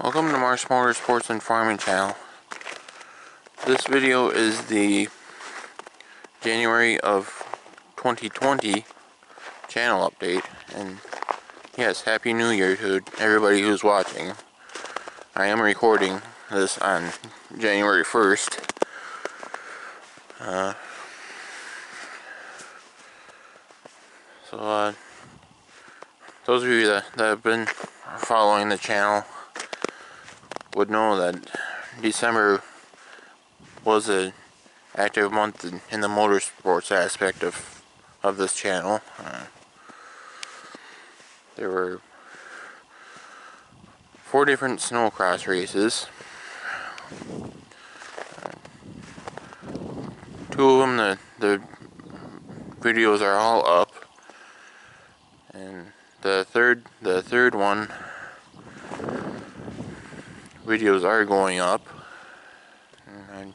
Welcome to Marsh Motorsports and Farming Channel. This video is the January of 2020 channel update, and yes, Happy New Year to everybody who's watching. I am recording this on January 1st. Those of you that have been following the channel would know that December was an active month in the motorsports aspect of this channel. There were 4 different snowcross races. 2 of them, the videos are all up, and the third one, videos are going up. And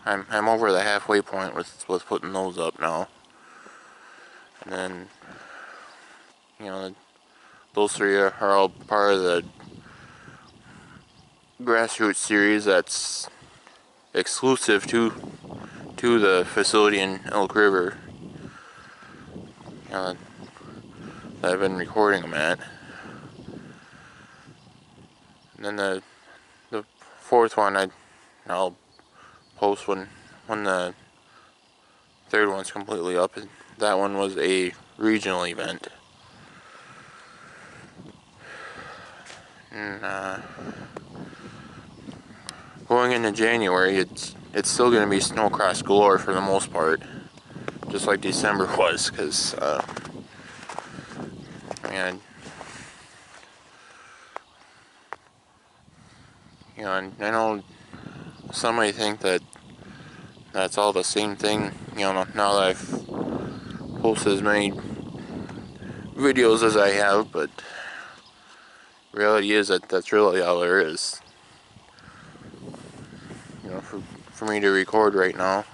I'm over the halfway point with putting those up now. And then, you know, those 3 are all part of the grassroots series that's exclusive to the facility in Elk River, that I've been recording them at. And then the 4th one I'll post when the 3rd one's completely up. That one was a regional event. And going into January, it's still going to be snowcross galore for the most part, just like December was, because and I know some may think that's all the same thing, now that I've posted as many videos as I have, but reality is that's really all there is. For me to record right now.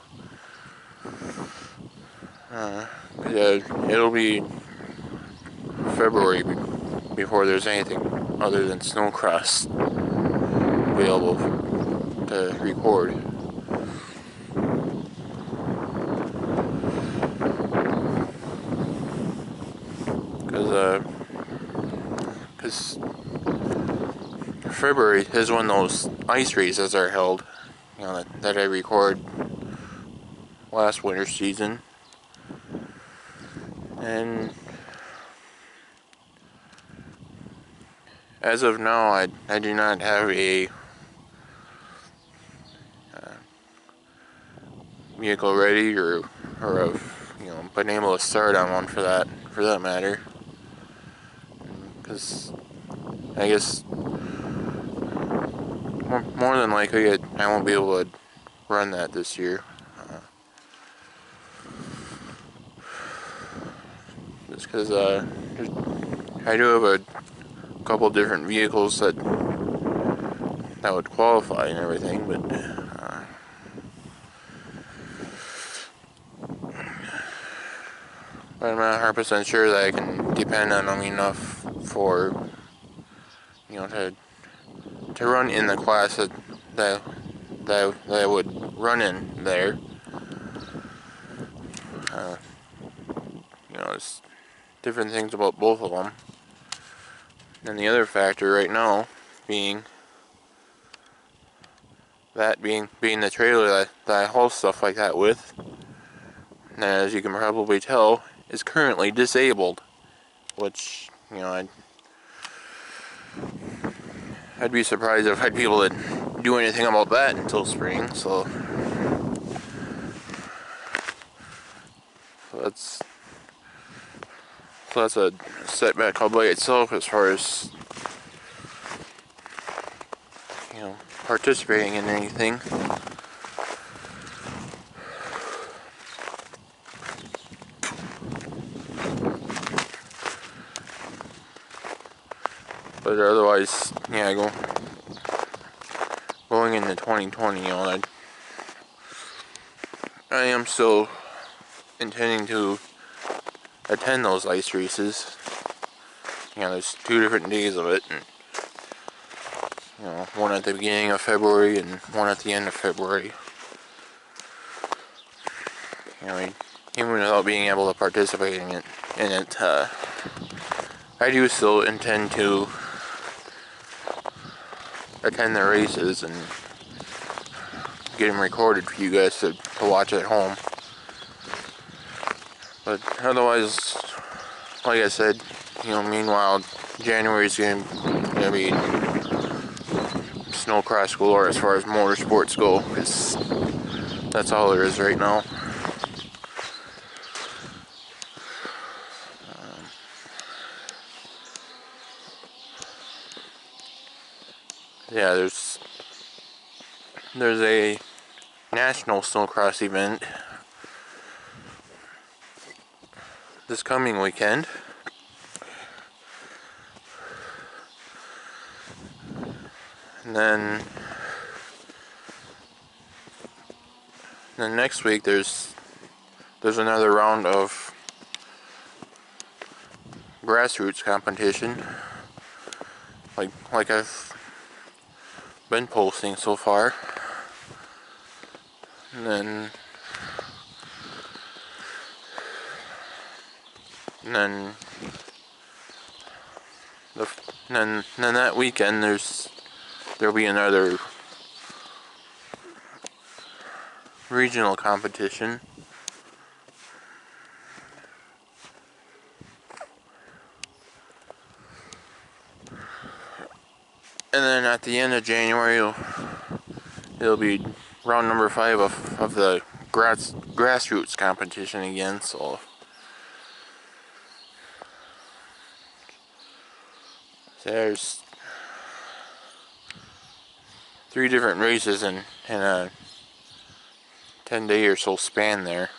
It'll be February before there's anything other than snowcross available to record. Because February is when those ice races are held, that I record last winter season. And as of now, I do not have a vehicle ready or been able to start on one for that matter. Because I guess more than likely I won't be able to run that this year. Just because I do have a couple different vehicles that would qualify and everything, but I'm not 100% sure that I can depend on them enough for to run in the class that I would run in there. There's different things about both of them. And the other factor right now being the trailer that I haul stuff like that with, and as you can probably tell, is currently disabled. Which, I'd be surprised if I'd be able to do anything about that until spring, so that's a setback all by itself as far as participating in anything. But otherwise, going into 2020, I am still intending to attend those ice races. There's 2 different days of it, and You know, one at the beginning of February and one at the end of February. You know, even without being able to participate in it, I do still intend to attend the races and get them recorded for you guys to watch at home. But otherwise, like I said, you know, meanwhile, January's gonna be snowcross galore as far as motorsports go, because that's all there is right now. Yeah, there's a national snowcross event this coming weekend. And then next week there's another round of grassroots competition, like I've been posting so far. And then that weekend there'll be another regional competition. And then at the end of January it'll be round number 5 of the grassroots competition again, so there's 3 different races in a 10-day or so span there.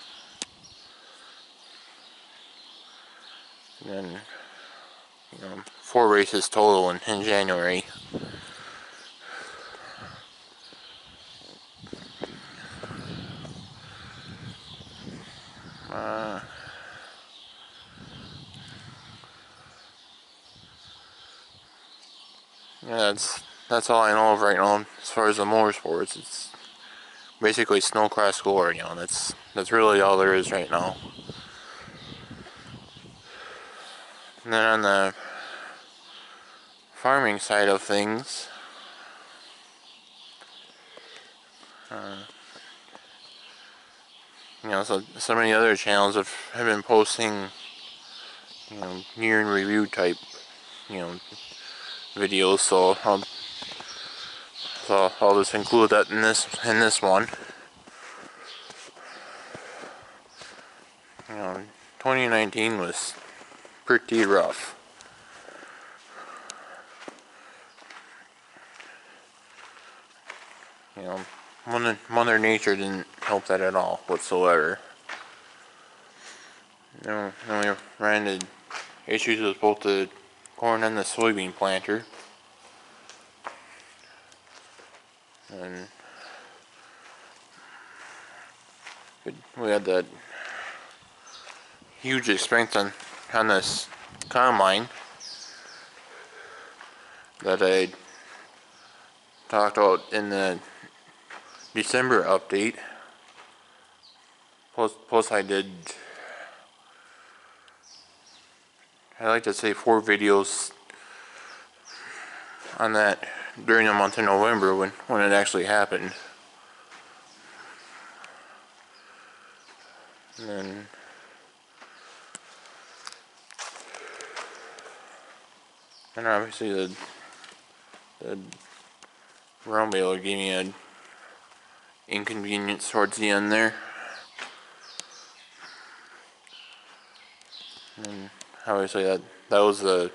And then, you know, 4 races total in January. Yeah, that's all I know of right now as far as the motorsports. It's basically snowcross galore, you know. That's really all there is right now. And then on the farming side of things, you know, so many other channels have been posting, you know, year in review type, you know, videos. So I'll just include that in this one. You know, 2019 was pretty rough. You know, Mother Nature didn't help that at all whatsoever. You know, we ran into issues with both the corn and the soybean planter. And we had that huge expense on this combine that I talked about in the December update. Plus I like to say 4 videos on that during the month of November when it actually happened. And then obviously the round baler gave me an inconvenience towards the end there. And obviously that was the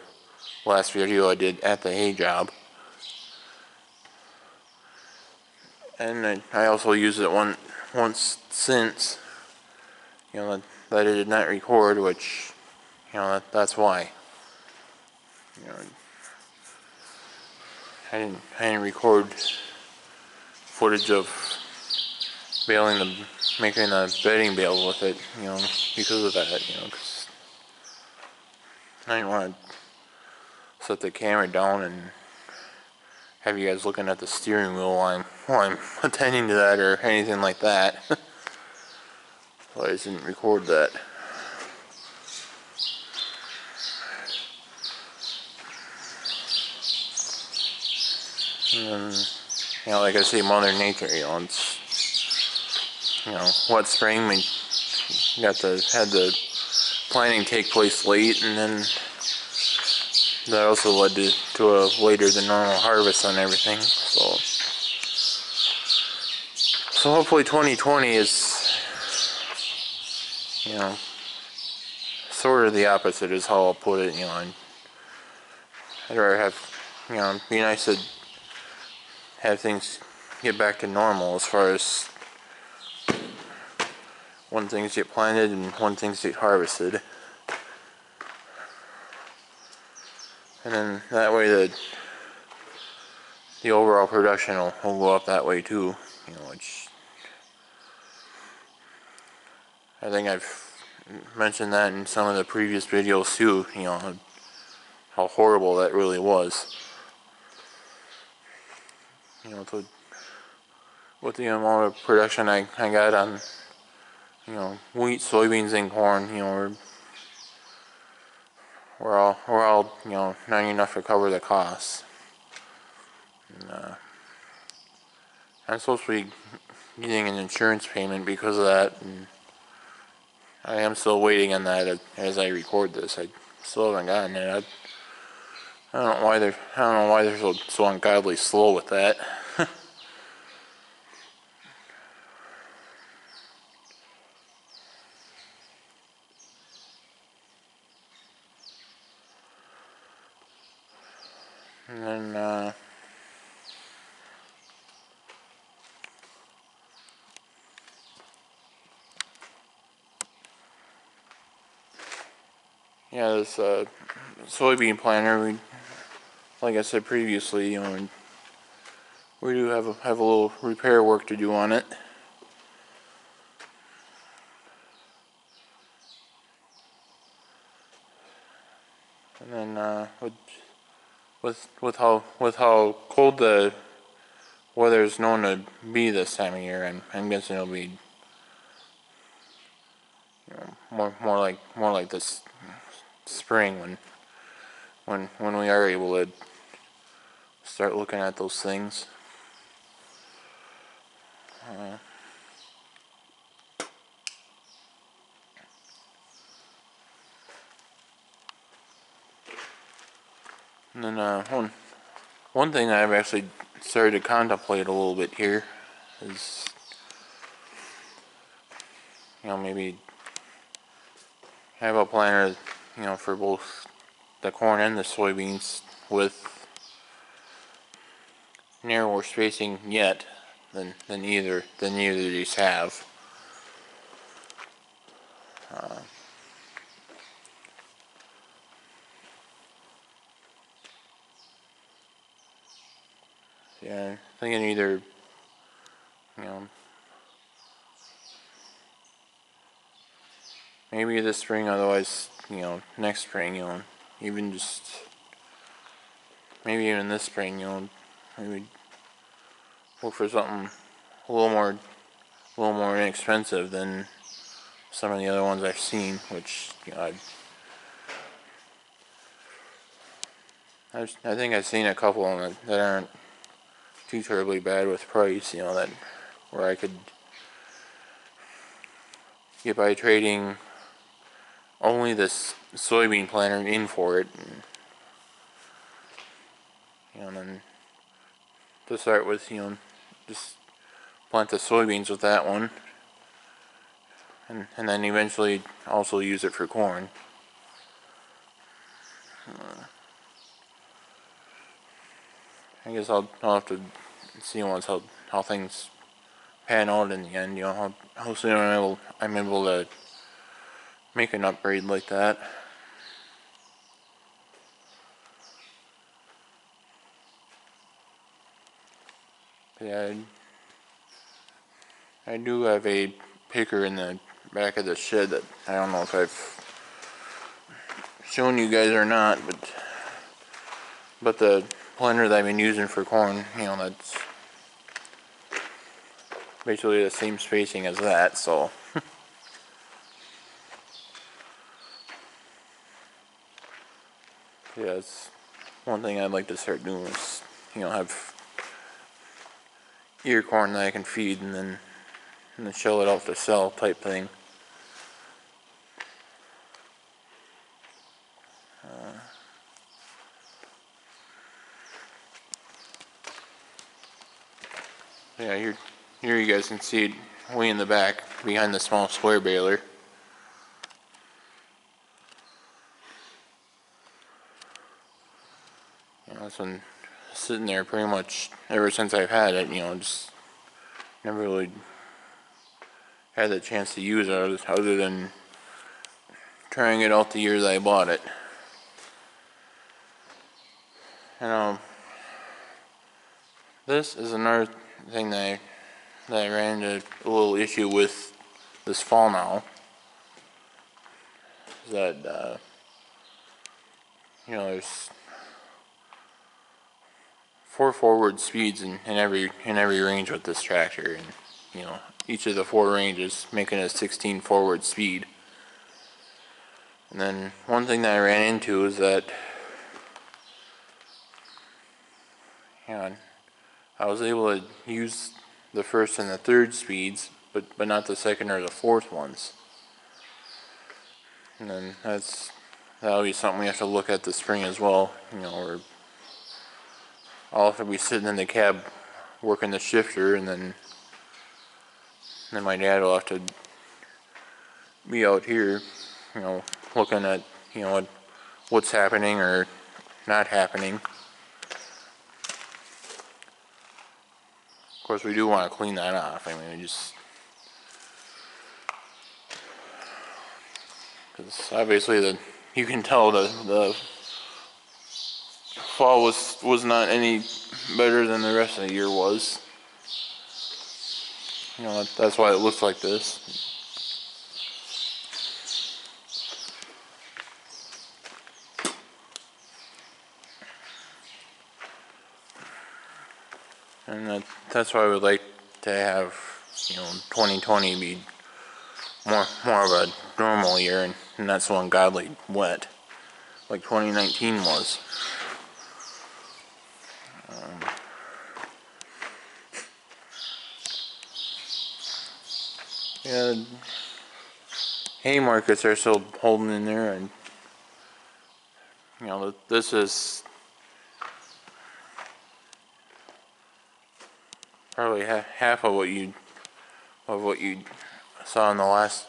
last video I did at the hay job. And I also used it once since, you know, that I did not record, which, you know, that's why. You know, I didn't record footage of making a bedding bale with it, you know, because of that, you know, because I didn't want to set the camera down and have you guys looking at the steering wheel while I'm attending to that or anything like that. So I just didn't record that. And, you know, like I say, Mother Nature, you know, it's, you know, wet spring, we had the planting take place late, and then that also led to a later than normal harvest on everything. So hopefully 2020 is, you know, sort of the opposite is how I'll put it. You know, I'd rather have, you know, it'd be nice to have things get back to normal as far as when things get planted and when things get harvested. And then that way the overall production will go up that way too. You know, which I think I've mentioned that in some of the previous videos too. You know, how horrible that really was. You know, with the amount of production I got on, you know, wheat, soybeans, and corn, you know, we're all you know, not enough to cover the costs. And, I'm supposed to be getting an insurance payment because of that, and I am still waiting on that as I record this. I still haven't gotten it. I don't know why they're so ungodly slow with that. And then yeah, this soybean planter, like I said previously, you know, we do have a little repair work to do on it. And then with how cold the weather is known to be this time of year, I'm guessing it'll be, you know, more like this spring when we are able to start looking at those things. And then one thing that I've actually started to contemplate a little bit here is, you know, maybe have a planter, you know, for both the corn and the soybeans with narrower spacing yet than either of these have. Yeah, thinking either, you know, maybe this spring, otherwise, you know, next spring, you know, even just, maybe even this spring, you know, maybe look for something a little more inexpensive than some of the other ones I've seen, which, you know, I think I've seen a couple of them that aren't too terribly bad with price, you know, that where I could get by trading only this soybean planter in for it, and, you know, and then to start with, you know, just plant the soybeans with that one, and then eventually also use it for corn. I guess I'll have to see once how things pan out in the end, you know, how soon I'm able to make an upgrade like that. But yeah, I do have a picker in the back of the shed that I don't know if I've shown you guys or not, but planter that I've been using for corn, you know, that's basically the same spacing as that, so yeah, it's one thing I'd like to start doing is, you know, have ear corn that I can feed and then shell it out to sell type thing. Yeah, here you guys can see it way in the back behind the small square baler. You know, it's been sitting there pretty much ever since I've had it, you know, just never really had the chance to use it other than trying it out the year that I bought it. And this is another thing that I ran into a little issue with this fall now. Is that you know, there's 4 forward speeds in every range with this tractor, and you know, each of the 4 ranges making a 16 forward speed. And then one thing that I ran into is that, you know, I was able to use the first and the third speeds, but not the second or the fourth ones. And then that'll be something we have to look at this spring as well. You know, or I'll have to be sitting in the cab working the shifter, and then my dad will have to be out here, you know, looking at, you know, what's happening or not happening. Of course, we do want to clean that off. I mean, because obviously you can tell the fall was not any better than the rest of the year was. You know, that's why it looks like this. And that's why I would like to have, you know, 2020 be more of a normal year, and that's one godly wet, like 2019 was. Yeah, hay markets are still holding in there, and you know, this is probably half of what you saw in the last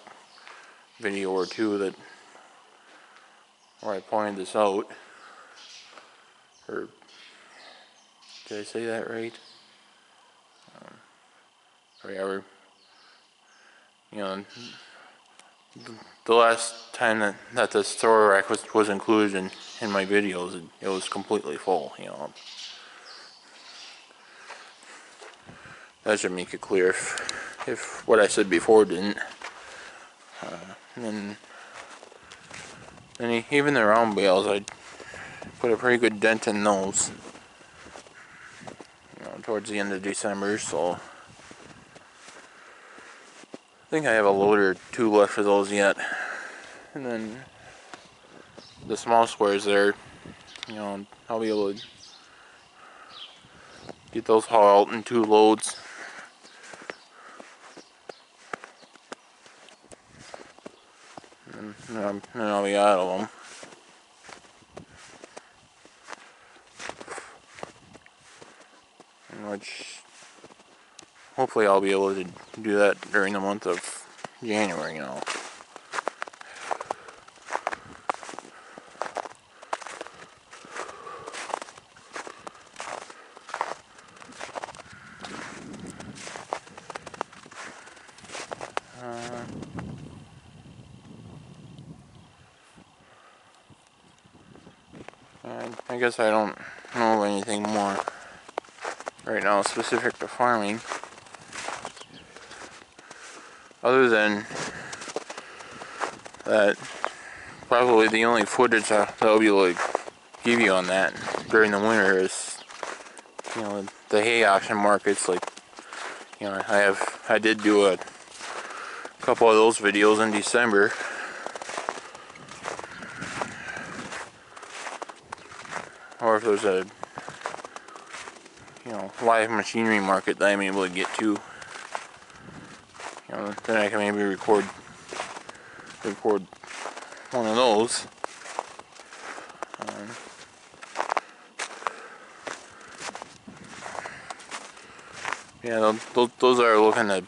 video or two where I pointed this out. Or did I say that right? Yeah, you know, the last time that the store rack was included in my videos, it was completely full. You know, that should make it clear if what I said before didn't. And even the round bales, I put a pretty good dent in those, you know, towards the end of December. So I think I have a load or 2 left of those yet. And then the small squares there, you know, I'll be able to get those hauled out in 2 loads. And then I'll be out of them. Which hopefully I'll be able to do that during the month of January, you know. I guess I don't know anything more right now specific to farming, other than that probably the only footage that I'll be able to give you on that during the winter is you know, the hay auction markets. Like, you know, I did do a couple of those videos in December. Or if there's a, you know, live machinery market that I'm able to get to, you know, then I can maybe record one of those. Yeah, those are looking to,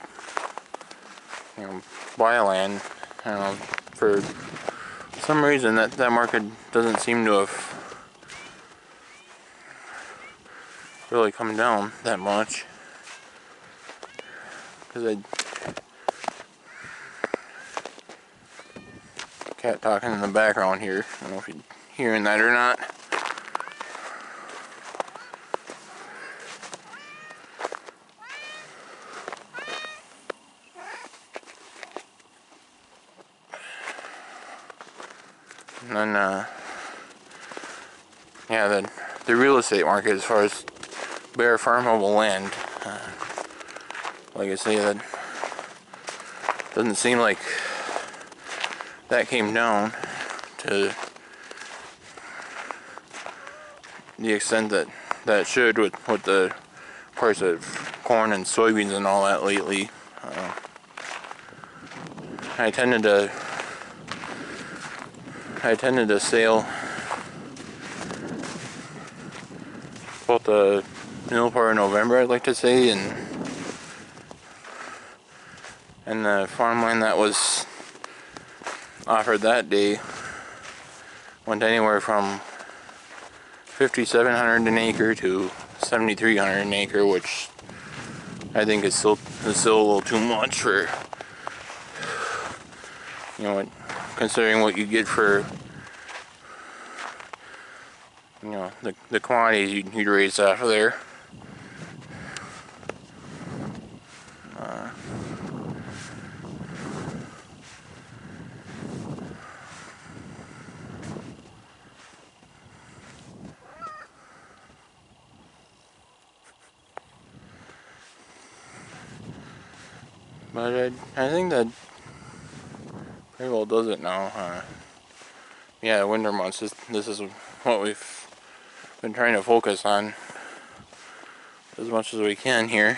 you know, buy land. I don't know, for some reason that market doesn't seem to have really come down that much. Because cat talking in the background here. I don't know if you're hearing that or not. And then, yeah, the real estate market, as far as bare farmable land, like I say, that doesn't seem like that came down to the extent that it should with the price of corn and soybeans and all that lately. I tended to sail about the middle part of November, I'd like to say, and the farmland that was offered that day went anywhere from $5,700 an acre to $7,300 an acre, which I think is still a little too much for, you know, considering what you get for, you know, the quantities you'd raise off of there. But I think that pretty well does it now. Yeah, winter months, this is what we've been trying to focus on as much as we can here.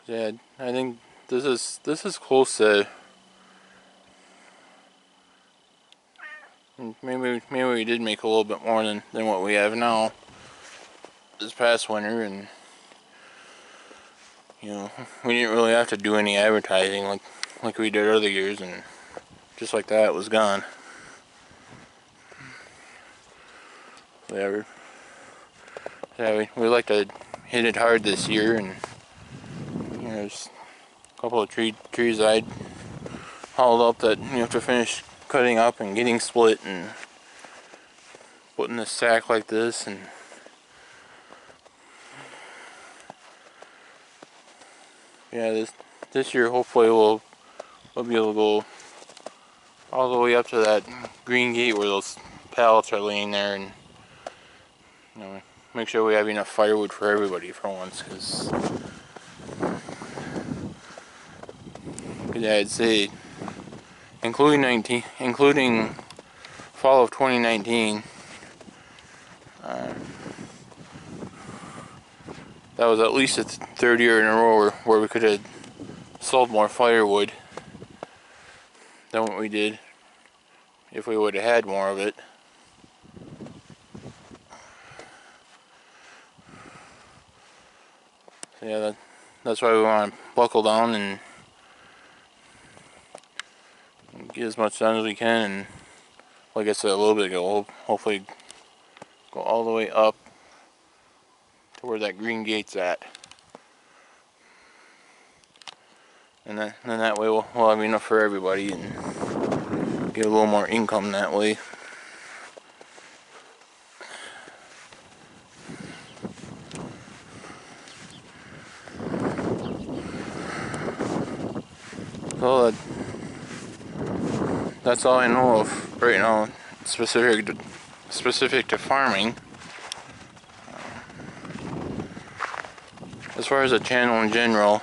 Yeah, I think this is close to, maybe we did make a little bit more than what we have now this past winter, and you know, we didn't really have to do any advertising like we did other years, and just like that, it was gone. Whatever. Yeah, we like to hit it hard this year, and you know, there's a couple of trees I'd hauled up that you have to finish cutting up and getting split and put in a sack like this, and yeah, this year hopefully we'll be able to go all the way up to that green gate where those pallets are laying there, and you know, make sure we have enough firewood for everybody for once, because yeah, I'd say including fall of 2019, that was at least the third year in a row where we could have sold more firewood than what we did if we would have had more of it. So yeah, that's why we want to buckle down and get as much done as we can, and like I said a little bit ago, we'll hopefully go all the way up to where that green gate's at, and then that way we'll have enough for everybody and get a little more income that way. So that's all I know of right now, specific to farming. As far as the channel in general,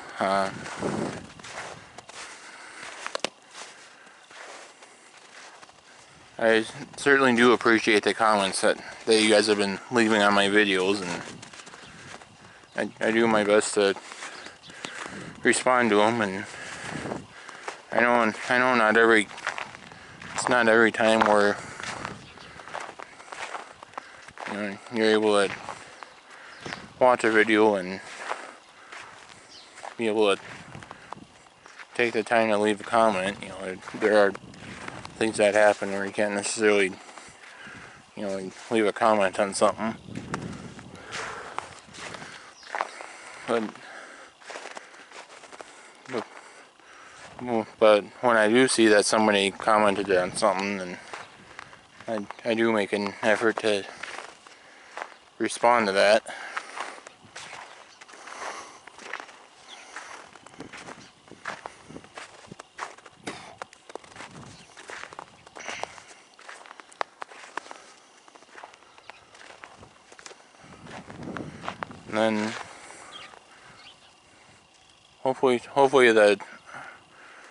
I certainly do appreciate the comments that you guys have been leaving on my videos, and I do my best to respond to them. And I know it's not every time where you're able to watch a video and be able to take the time to leave a comment. There are things that happen where you can't necessarily leave a comment on something, but when I do see that somebody commented on something, then I do make an effort to respond to that. And then hopefully the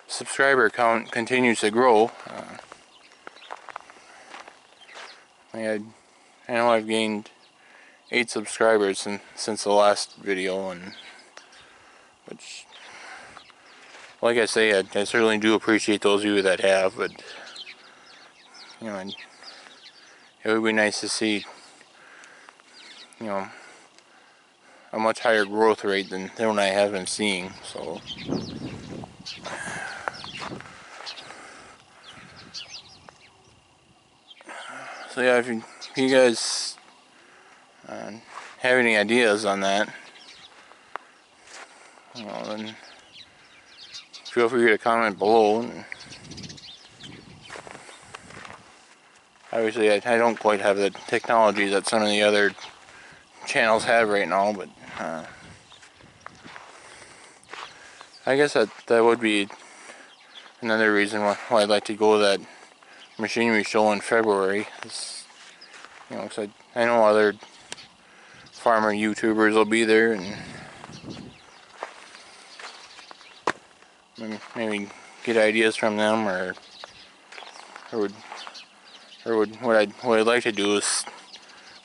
subscriber count continues to grow. I know I've gained 8 subscribers since the last video, and which, like I say, I certainly do appreciate those of you that have, but it would be nice to see a much higher growth rate than what I have been seeing. So yeah, if you guys have any ideas on that, then feel free to comment below. And obviously, I don't quite have the technology that some of the other channels have right now, but I guess that would be another reason why I'd like to go to that machinery show in February. Because I know other farmer YouTubers will be there, and maybe get ideas from them, or what I'd like to do is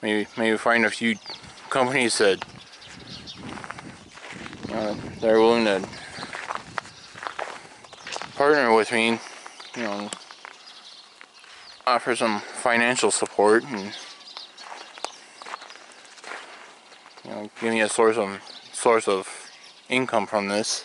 maybe find a few companies that that are willing to partner with me, offer some financial support, and give me a source of income from this.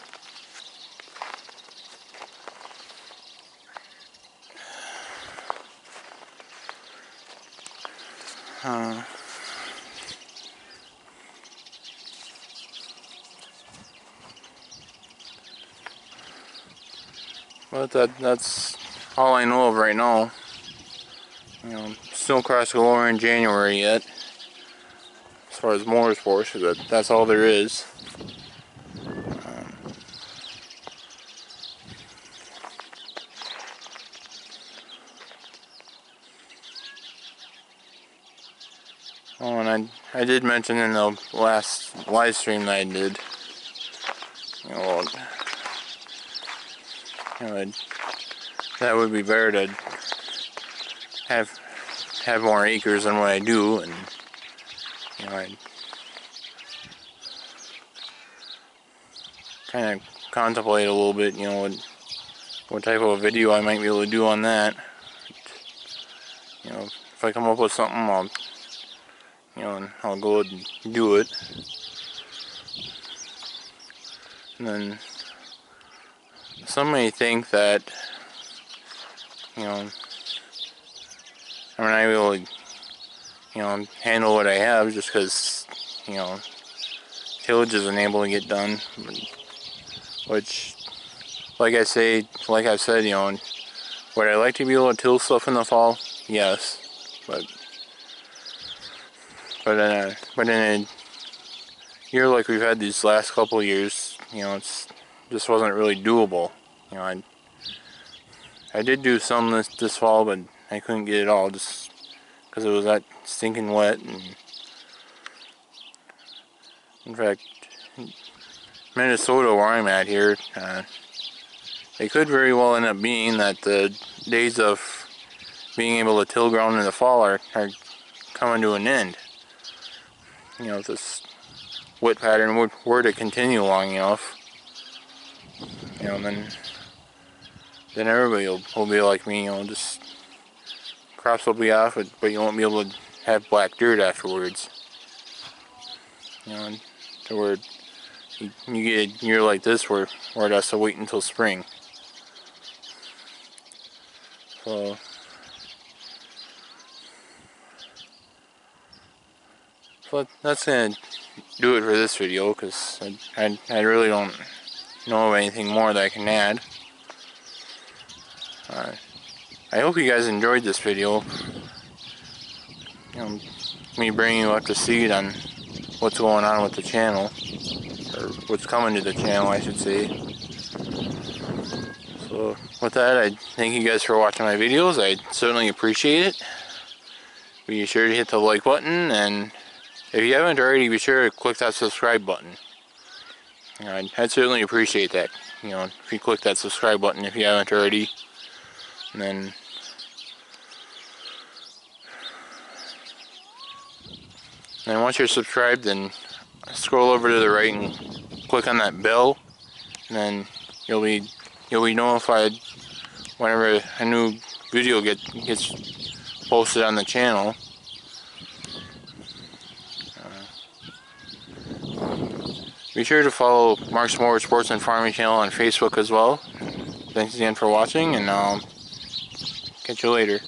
But that's all I know of right now. Still across galore in January yet, as far as motorsports. That's all there is. Oh, and I did mention in the last live stream that I did, that would be better to have more acres than what I do, and I kind of contemplate a little bit, what type of a video I might be able to do on that. If I come up with something, I'll go and do it. And then some may think that, I'm not able to, handle what I have just because, tillage isn't able to get done. Which, like I've said, would I like to be able to till stuff in the fall? Yes, but in a year like we've had these last couple of years, it just wasn't really doable. I did do some this fall, but I couldn't get it all just because it was that stinking wet. And in fact, Minnesota, where I'm at here, it could very well end up being that the days of being able to till ground in the fall are coming to an end. You know, if this wet pattern were to continue long enough, you know, then everybody will be like me, you know, just crops will be off, but you won't be able to have black dirt afterwards. You know, to where you get a year like this where it has to wait until spring. So that's gonna do it for this video, because I really don't know of anything more that I can add. I hope you guys enjoyed this video. You know, me bringing you up to speed on what's going on with the channel, or what's coming to the channel, I should say. So with that, I thank you guys for watching my videos. I certainly appreciate it. Be sure to hit the like button, and if you haven't already, be sure to click that subscribe button. I'd certainly appreciate that. You know, if you click that subscribe button if you haven't already. And then once you're subscribed, then scroll over to the right and click on that bell, and then you'll be notified whenever a new video gets posted on the channel. Be sure to follow Mark's Motorsports and Farming channel on Facebook as well. Thanks again for watching, and I'll catch you later.